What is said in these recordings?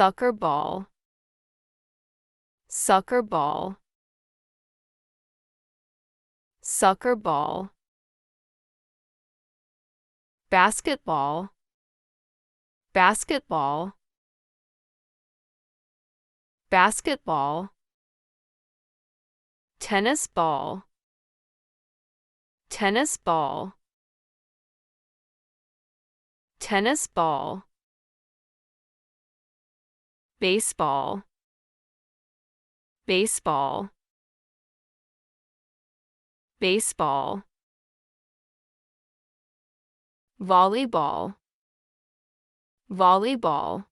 soccer ball, soccer ball, soccer ball, basketball, basketball, basketball, tennis ball, tennis ball, tennis ball, baseball, baseball, baseball, volleyball, volleyball,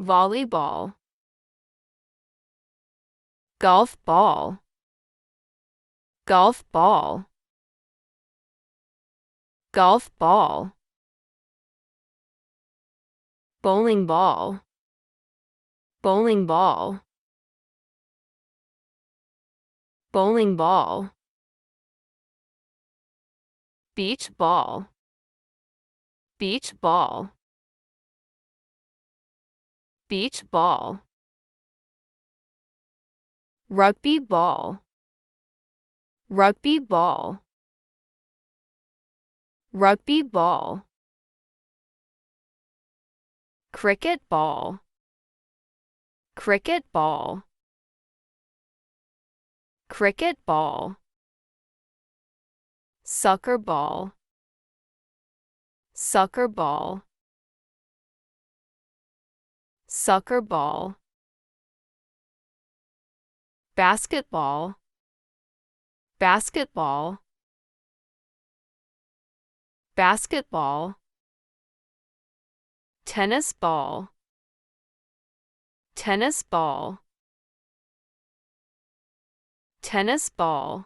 volleyball, golf ball, golf ball, golf ball, bowling ball, bowling ball, bowling ball, beach ball, beach ball, beach ball, rugby ball, rugby ball, rugby ball, cricket ball, cricket ball, cricket ball, soccer ball, soccer ball, soccer ball, basketball, basketball, basketball, tennis ball, tennis ball, tennis ball,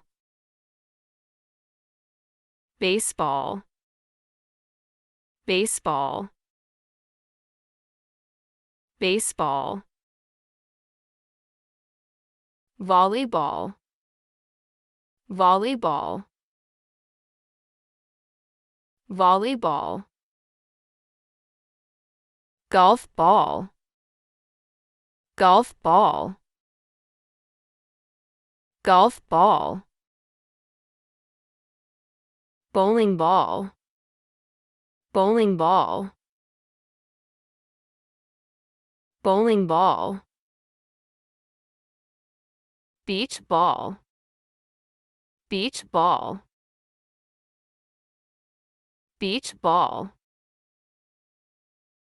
baseball, baseball, baseball, volleyball, volleyball, volleyball, golf ball, golf ball, golf ball, bowling ball, bowling ball, bowling ball, beach ball, beach ball, beach ball,